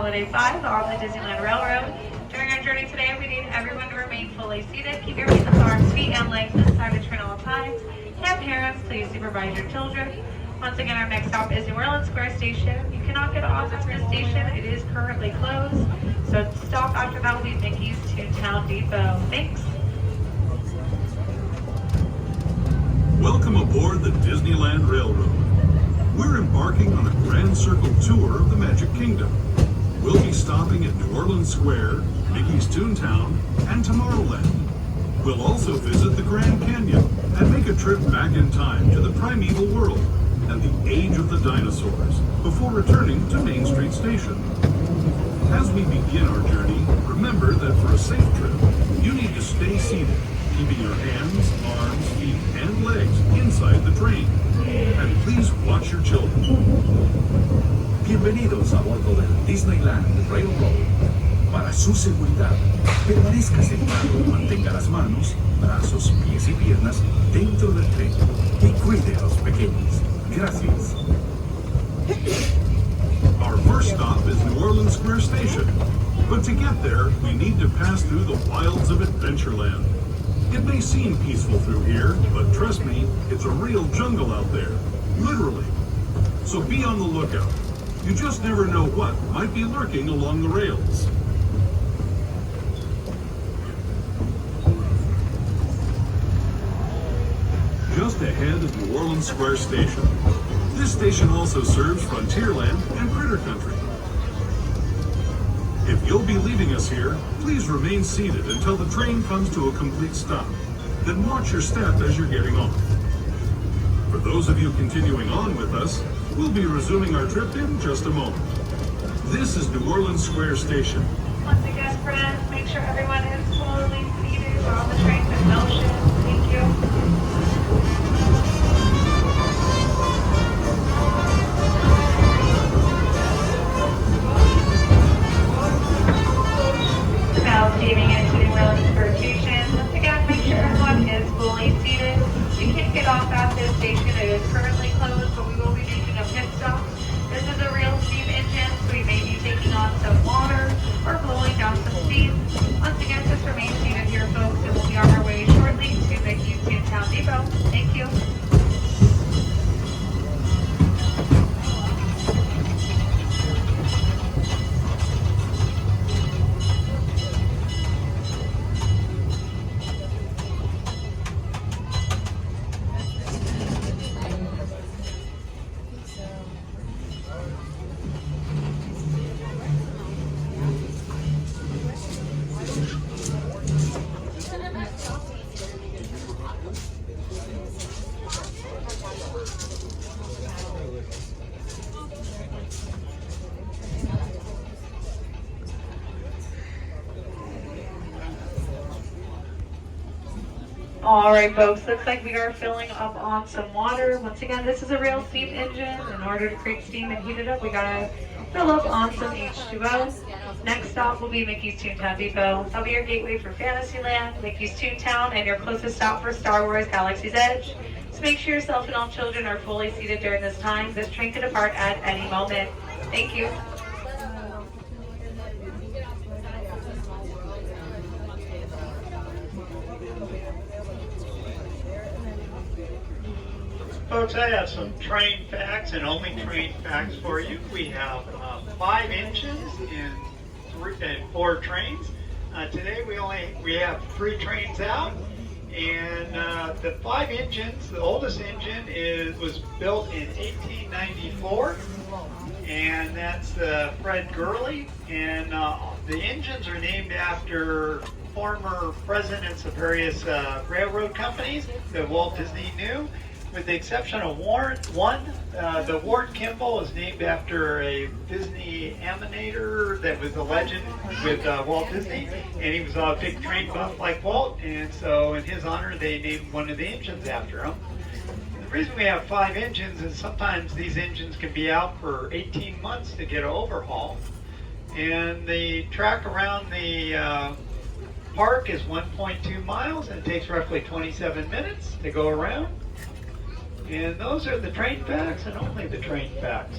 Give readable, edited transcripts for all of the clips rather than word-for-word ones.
Holiday 5 on the Disneyland Railroad. During our journey today, we need everyone to remain fully seated. Keep your hands, arms, feet, and legs inside the train all times. And parents, please supervise your children. Once again, our next stop is New Orleans Square Station. You cannot get off at this station. It is currently closed. So stop after that will be Mickey's Toontown Depot. Thanks. Welcome aboard the Disneyland Railroad. We're embarking on a grand circle tour of the Magic Kingdom. We'll be stopping at New Orleans Square, Mickey's Toontown, and Tomorrowland. We'll also visit the Grand Canyon and make a trip back in time to the primeval world and the age of the dinosaurs before returning to Main Street Station. As we begin our journey, remember that for a safe trip, you need to stay seated, keeping your hands, arms, feet, and legs inside the train. And please watch your children. Bienvenidos a bordo del Disneyland Railroad. Para su seguridad, permanezca sentado y mantenga las manos, brazos, pies y piernas dentro del tren y cuide a los pequeños. Gracias. Our first stop is New Orleans Square Station. But to get there, we need to pass through the wilds of Adventureland. It may seem peaceful through here, but trust me, it's a real jungle out there. Literally. So be on the lookout. You just never know what might be lurking along the rails. Just ahead is New Orleans Square Station. This station also serves Frontierland and Critter Country. If you'll be leaving us here, please remain seated until the train comes to a complete stop. Then watch your step as you're getting off. For those of you continuing on with us, we'll be resuming our trip in just a moment. This is New Orleans Square Station. Once again, friends, make sure everyone is fully seated. We're on the train in motion. Thank you. Now steaming into New Orleans Square Station. Once again, make sure everyone is fully seated. You can't get off at this station. It is currently closed, but we will be making a pit stop. This is a real steam engine, so we may be taking on some water or blowing down some steam. Once again, just remain seated here, folks, and we'll be on our way shortly to Mickey's Toontown Depot. Thank you. All right, folks, looks like we are filling up on some water. Once again, this is a real steam engine. In order to create steam and heat it up, we gotta fill up on some H2O. Next stop will be Mickey's Toontown Depot. That'll be your gateway for Fantasyland, Mickey's Toontown, and your closest stop for Star Wars Galaxy's Edge. So make sure yourself and all children are fully seated during this time. This train can depart at any moment. Thank you. Folks, I have some train facts and only train facts for you. We have 5 engines in 4 trains. Today we have 3 trains out, and the 5 engines. The oldest engine was built in 1894, and that's Fred Gurley. And the engines are named after former presidents of various railroad companies that Walt Disney knew. With the exception of the Ward Kimball is named after a Disney animator that was a legend with Walt Disney, and he was a big train buff like Walt, and so in his honor they named one of the engines after him. And the reason we have 5 engines is sometimes these engines can be out for 18 months to get an overhaul, and the track around the park is 1.2 miles, and it takes roughly 27 minutes to go around. And those are the train facts and only the train facts.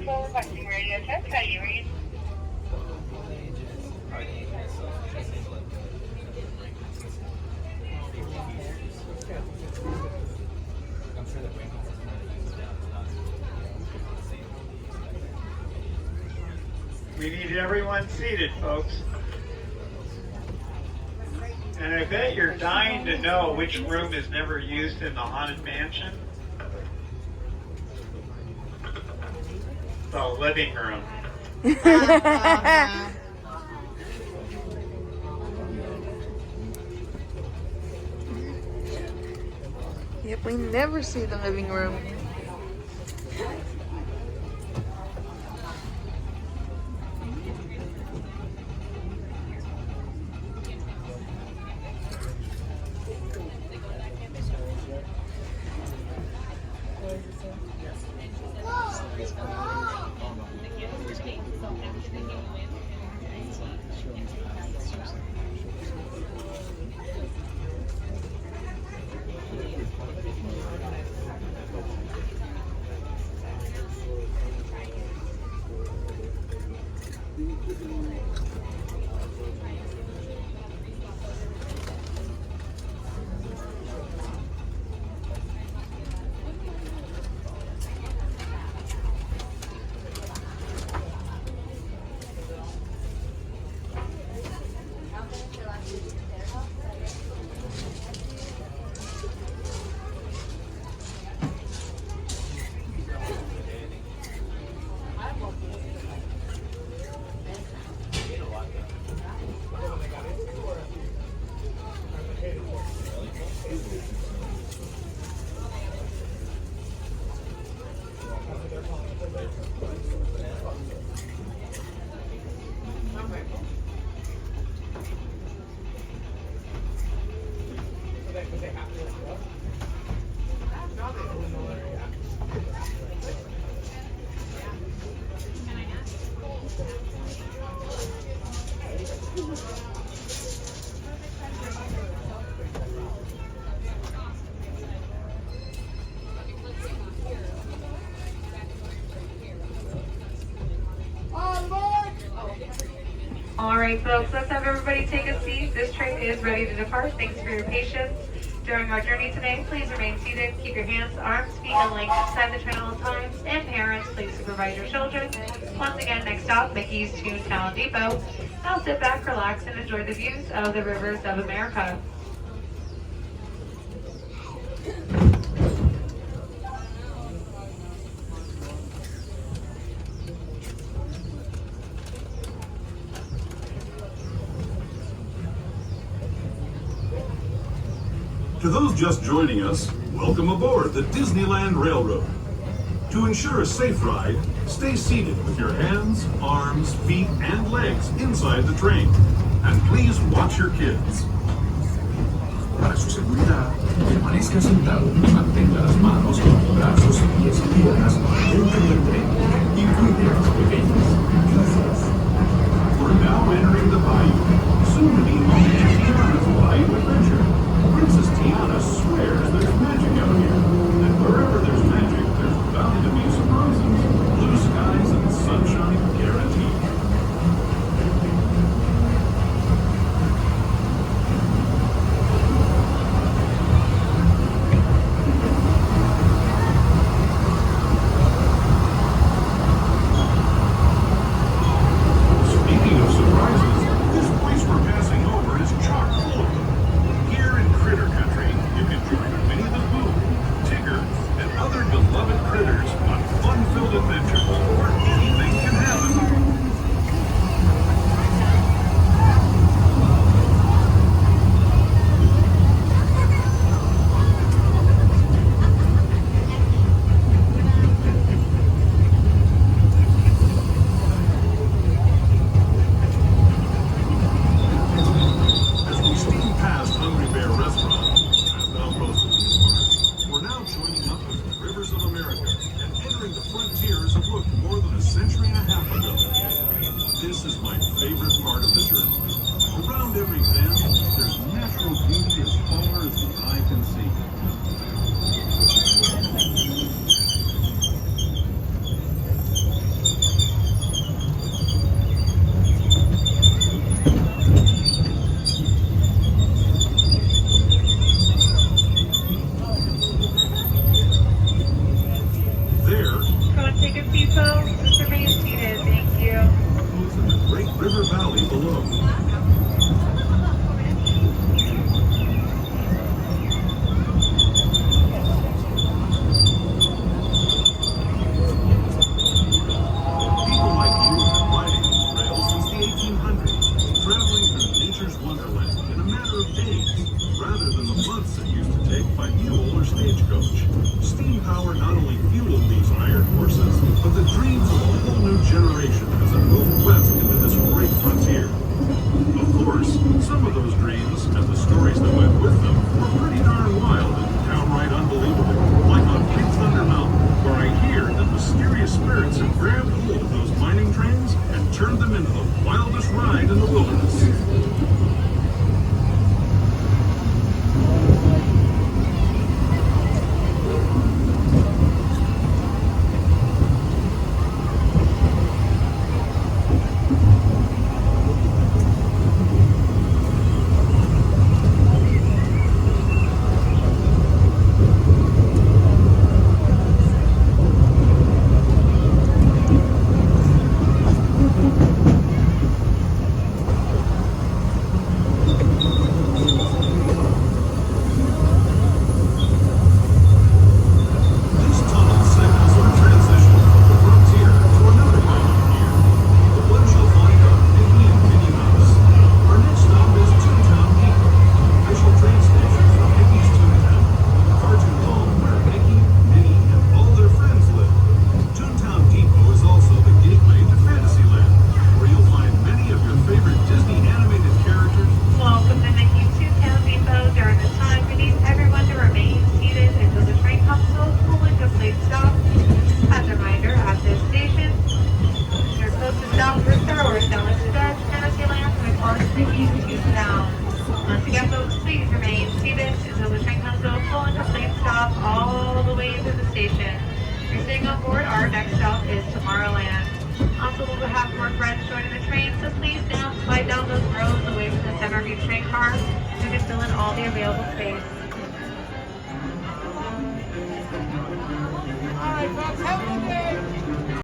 Vehicle requesting radio test. How do you read? We need everyone seated, folks. And I bet you're dying to know which room is never used in the Haunted Mansion. The living room. Yep, we never see the living room. All right, folks, let's have everybody take a seat. This train is ready to depart. Thanks for your patience. During our journey today, please remain seated. Keep your hands, arms, feet, and legs inside the train at all times. And parents, please supervise your children. Once again, next stop, Mickey's Toontown Depot. Now sit back, relax, and enjoy the views of the rivers of America. To those just joining us, welcome aboard the Disneyland Railroad. To ensure a safe ride, stay seated with your hands, arms, feet, and legs inside the train. And please watch your kids. Para su seguridad, permanezca sentado y mantenga las manos, brazos, pies y piernas dentro del tren y cuide a los pequeños. Gracias. We're now entering the bayou, soon to be home to Tiana's Bayou Adventure. Princess Tiana swears there's magic out here, and wherever there's magic, there's bound to be surprises. Blue skies and sunshine guaranteed. Speaking of surprises, this place we're passing over is chock full of them. Here in Critter Country, you can join Winnie the Pooh, Tigger, and other beloved critters on fun-filled adventures where anything can happen. As we steam past Hungry Bear Restaurant, as now most of these parts, we're now joining up with the rivers of America and entering the frontiers of looked more than a century and a half ago. This is my favorite part of the journey. Around every bend, there's natural beauty as far as the eye can see. generation as it moved west into this great frontier. Of course, some of those dreams and the stories that went with them were pretty darn wild and downright unbelievable. Like on Big Thunder Mountain, where I hear that mysterious spirits have grabbed hold of those mining trains and turned them into the wildest ride in the wilderness. This tunnel signals our transition from the frontier to another kind of gear, the ones you'll find on Mickey and Minnie Mouse. Our next stop is Toontown Depot, official train station for Mickey's Toontown, the cartoon home where Mickey, Minnie, and all their friends live. Toontown Depot is also the gateway to Fantasyland, where you'll find many of your favorite Disney animated characters. Welcome to Mickey's Toontown Depot. During this time, we need everyone to remain seated until the train comes to a full and complete stop. As a reminder, at this station, your closest stop for Star Wars Galaxy's Edge, Fantasyland, and of course, Mickey's Toontown. Once again, folks, please remain seated until the train comes to a full and complete stop all the way into the station. If you're staying on board, our next stop is Tomorrowland. Also, we'll have more friends joining the train, so please slide down those rows away from the center of each train car so you can fill in all the available space. All right, folks, have a good